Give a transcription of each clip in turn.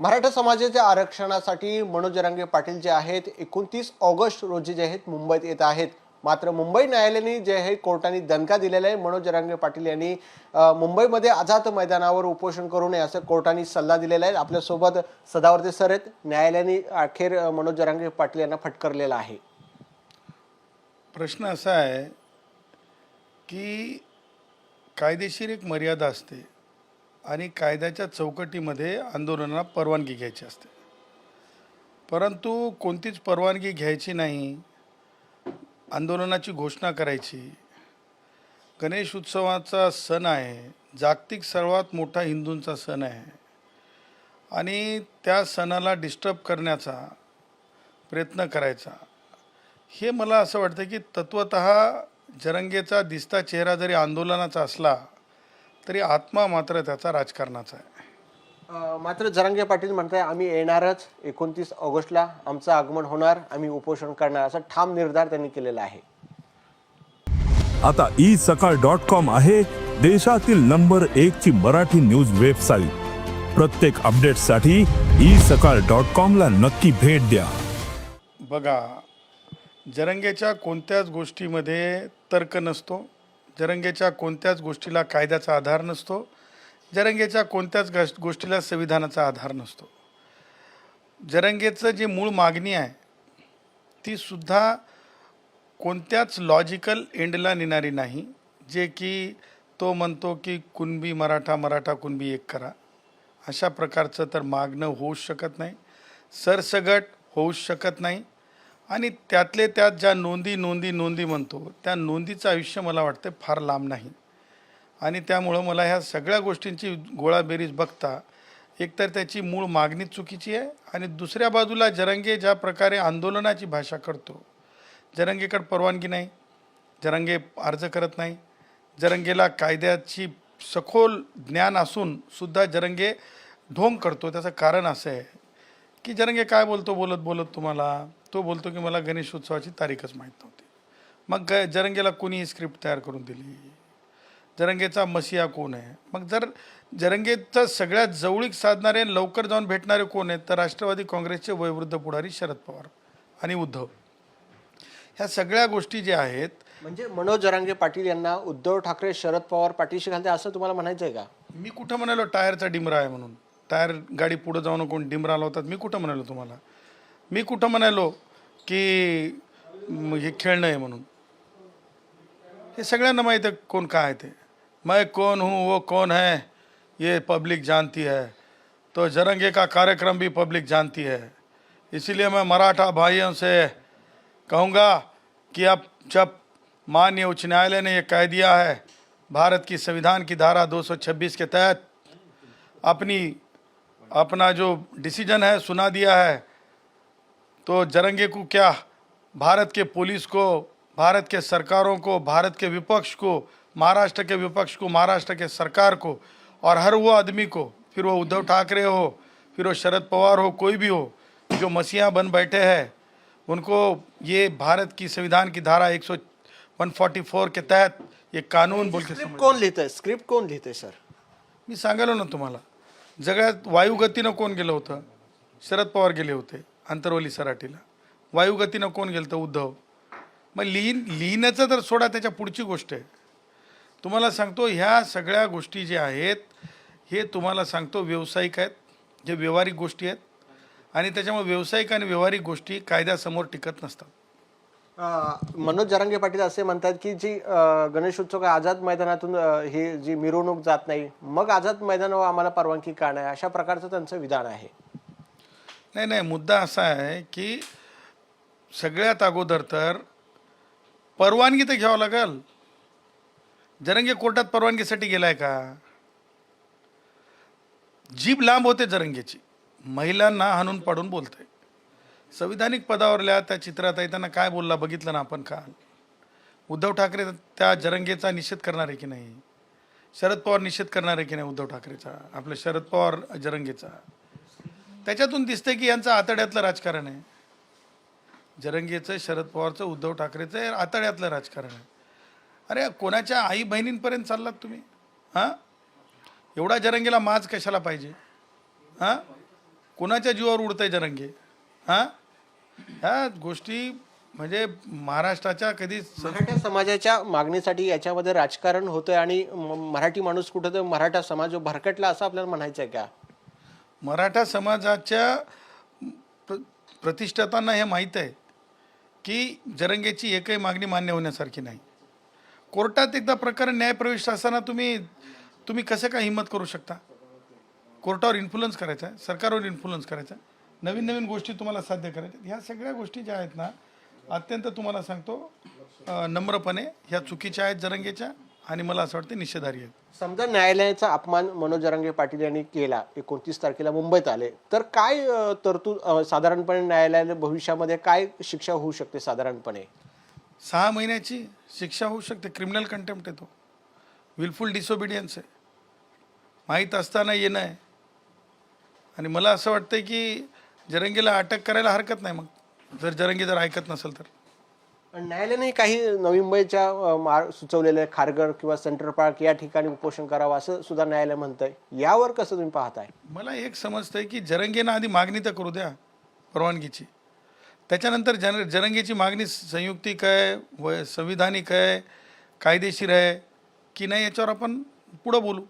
मराठा समाजाच्या आरक्षणासाठी मनोज जरांगे पाटील जे आहेत 29 ऑगस्ट रोजी जे आहेत मुंबईत येत आहेत। मात्र मुंबई न्यायालयाने जे आहे कोर्टाने दणका दिलेला आहे। मनोज जरांगे पाटील यांनी मुंबईमध्ये आझाद मैदानावर उपोषण करू नये असं कोर्टाने सल्ला दिलेला आहे। आपल्या सोबत सदावर्ते सर आहेत। न्यायालयाने अखेर मनोज जरांगे पाटील यांना फटकारलेला आहे। प्रश्न असा आहे की कायदेशीर एक मर्यादा असते आणि कायद्याच्या चौकटीमध्ये आंदोलनाला परवानगी घ्यायची असते, परंतु कोणतीच परवानगी घ्यायची नाही, आंदोलनाची घोषणा करायची। गणेश उत्सवाचा सण आहे, जागतिक सर्वात मोठा हिंदूंचा सण आहे आणि त्या सणाला डिस्टर्ब करण्याचा प्रयत्न करायचा, हे मला असं वाटतं की तत्वतः जरंगेचा दिसता चेहरा जरी आंदोलनाचा असला तरी आत्मा मात्र त्याचा राजकारणाचा आहे। मात्र जरांगे पाटील म्हणताय आम्ही येणारच, 29 ऑगस्टला आमचं आगमन होणार, आम्ही उपोषण करणार असा ठाम निर्धार त्यांनी केलेला आहे। आता isakal.com आहे देशातील नंबर 1 ची मराठी न्यूज वेबसाईट। प्रत्येक अपडेटसाठी isakal.com ला नक्की भेट द्या। बघा, जरंगेच्या कोणत्याच गोष्टीमध्ये तर्क नसतो, जरंगेच्या कोणत्याच गोष्टीला कायद्याचा आधार नसतो, जरंगेच्या कोणत्याच गोष्टीला संविधानाचा आधार नसतो। जरंगेचं जे मूळ मागणी आहे ती सुद्धा कोणत्याच लॉजिकल एंडला नेणारी नाही, जे की तो म्हणतो की कुणबी मराठा, मराठा कुणबी एक करा, अशा प्रकारचं तर मागणं होऊच शकत नाही, सरसगट होऊच शकत नाही। आणि त्यातले त्यात ज्या नोंदी म्हणतो त्या नोंदीचं आयुष्य मला वाटतं फार लांब नाही। आणि त्यामुळं मला ह्या सगळ्या गोष्टींची गोळाबेरीज बघता एकतर त्याची मूळ मागणी चुकीची आहे आणि दुसऱ्या बाजूला जरंगे ज्या प्रकारे आंदोलनाची भाषा करतो, जरंगेकडे परवानगी नाही, जरंगे अर्ज करत नाही, जरंगेला कायद्याची सखोल ज्ञान असून सुद्धा जरंगे ढोंग करतो। त्याचं कारण असं आहे की जरंगे काय बोलतो बोलत तुम्हाला तो बोलतो की मला गणेश उत्सवाची तारीखच माहीत नव्हती। मग जरंगेला कोणी स्क्रिप्ट तयार करून दिली? जरंगेचा मसिया कोण आहे? मग जर जरंगेचा सगळ्यात जवळीक साधणारे लवकर जाऊन भेटणारे कोण आहेत तर राष्ट्रवादी काँग्रेसचे वयोवृद्ध पुढारी शरद पवार आणि उद्धव। ह्या सगळ्या गोष्टी ज्या आहेत, म्हणजे मनोज जरांगे पाटील यांना उद्धव ठाकरे शरद पवार पाठीशी घालते असं तुम्हाला म्हणायचं आहे का? मी कुठं म्हणालो टायरचा डिमरा आहे म्हणून? टायर गाडी पुढे जाऊन कोण डिमरा लावतात मी कुठं म्हणालो तुम्हाला? मी कुठं म्हणालो की हे खेळणं आहे म्हणून? हे सगळ्यांना माहीत आहे कोण काय आहे ते। मैं कौन हूँ वो कौन है ये पब्लिक जानती है, तो जरंगे का कार्यक्रम भी पब्लिक जानती है। इसीलिए मैं मराठा भाइयों से कहूँगा कि अब जब माननीय उच्च न्यायालय ने ये कह दिया है, भारत की संविधान की धारा 226 के तहत अपना जो डिसीजन है सुना दिया है, तो जरंगे को क्या, भारत के पुलिस को, भारत के सरकारों को, भारत के विपक्ष को, महाराष्ट्र के विपक्ष को, महाराष्ट्र के सरकार को और हर वो आदमी को, फिर वो उद्धव ठाकरे हो, फिर वो शरद पवार हो, कोई भी हो, जो मसीहा बन बैठे हैं, उनको ये भारत की संविधान की धारा 144 के तहत ये कानून बोल के कौन लिहितंय? स्क्रिप्ट कोण लिहितंय सर? मी सांगालो ना तुम्हाला, सगळ्यात वायुगतीनं कोण गेलं होतं? शरद पवार गेले होते अंतरवली सराटीला। वायुगतीनं कोण गेलं तर उद्धव। मग लिहिण्याचं तर सोडा, त्याच्या पुढची गोष्ट आहे। तुम्हाला सांगतो ह्या सगळ्या गोष्टी ज्या आहेत हे तुम्हाला सांगतो व्यावसायिक आहेत, जे व्यावहारिक गोष्टी आहेत आणि त्याच्यामुळे व्यावसायिक आणि व्यावहारिक गोष्टी कायद्यासमोर टिकत नसतात। मनोज जरांगे पाटील असे म्हणतात की जी गणेश उत्सव आझाद मैदानातून ही जी मिरवणूक जात नाही, मग आझाद मैदानावर आम्हाला परवानगी का नाही, अशा प्रकारचं त्यांचं विधान आहे। नाही, मुद्दा असा आहे की सगळ्यात अगोदर तर परवानगी तर घ्यावं लागेल। जरंगे कोर्टात परवानगीसाठी गेलाय का? जीभ लांब होते जरंगेची, महिलांना हाणून पाडून बोलतंय। संविधानिक पदावरल्या त्या चित्रात त्यांना काय बोलला बघितलं ना आपण काल। उद्धव ठाकरे त्या जरंगेचा निषेध करणार आहे की नाही? शरद पवार निषेध करणार आहे की नाही उद्धव ठाकरेचा, आपलं शरद पवार जरंगेचा? त्याच्यातून दिसतंय की यांचं आतड्यातलं राजकारण आहे। जरंगेचं, शरद पवारचं, उद्धव ठाकरेचं आतड्यातलं राजकारण आहे। अरे कोणाच्या आई बहिणींपर्यंत चाललात तुम्ही? हां, एवढा जरंगेला माज कशाला पाहिजे? हां, कोणाच्या जीवावर उडतंय जरंगे? हां, ह्या गोष्टी म्हणजे महाराष्ट्राच्या कधी मराठा समाजाच्या मागणीसाठी याच्यामध्ये राजकारण होतंय आणि मराठी माणूस कुठं तर मराठा समाज भरकटला असं आपल्याला म्हणायचं आहे का? मराठा समाजाच्या प्रतिष्ठातांना हे माहीत आहे की जरंगेची एकही मागणी मान्य होण्यासारखी नाही. कोर्टात एकदा प्रकरण न्यायप्रविष्ट असताना तुम्ही कसं काय हिंमत करू शकता? कोर्टावर इन्फ्लुअन्स करायचा आहे, सरकारवर इन्फ्लुअन्स करायचा आहे, नवीन नवीन गोष्टी तुम्हाला साध्य करायच्या. ह्या सगळ्या गोष्टी ज्या आहेत ना, अत्यंत तुम्हाला सांगतो नम्रपणे ह्या चुकीच्या आहेत जरंगेच्या आणि मला असं वाटतं निषेधार्ह आहेत. समजा न्यायालयाचा अपमान मनोज जरांगे पाटील यांनी केला, 29 तारखेला मुंबईत आले, तर काय तरतूद साधारणपणे न्यायालयाला भविष्यामध्ये काय शिक्षा होऊ शकते? साधारणपणे 6 महिन्याची शिक्षा होऊ शकते. क्रिमिनल कंटेम्प्ट आहे तो, विलफुल डिसोबिडियन्स आहे, माहीत असताना येणं आहे. आणि मला असं वाटतं की जरंगेला अटक करायला हरकत नाही मग, जर जरंगे ऐकत नसेल तर. न्यायालयाने काही नवी मुंबईच्या सुचवलेले खारघर किंवा सेंट्रल पार्क या ठिकाणी उपोषण करावं असं सुद्धा न्यायालय म्हणतंय. यावर कसं तुम्ही पाहताय? मला एक समजतंय की जरंगेनं आधी मागणी तर करू द्या परवानगीची, त्याच्यानंतर जरंगेची मागणी संयुक्तिक आहे, संविधानिक आहे, कायदेशीर आहे की नाही याच्यावर आपण पुढं बोलू.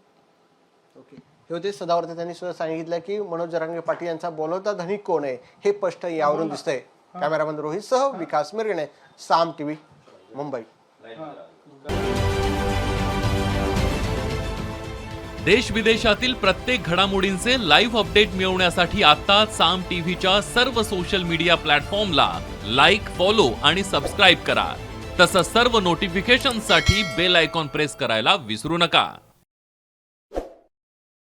ओके, हे होते सदावर्ते. त्यांनी सुद्धा सांगितलं की मनोज जरांगे पाटील यांचा बोलवता धनिक कोण आहे हे स्पष्ट यावरून दिसतंय. कॅमेरामन रोहित सह विकास मिरगणे, साम टीव्ही, मुंबई. देश विदेशातील प्रत्येक घडामोडींचे लाईव्ह अपडेट मिळवण्यासाठी आता साम टीव्हीच्या सर्व सोशल मीडिया प्लॅटफॉर्मला लाईक, फॉलो आणि सबस्क्राईब करा. तसंच सर्व नोटिफिकेशनसाठी बेल आयकॉन प्रेस करायला विसरू नका.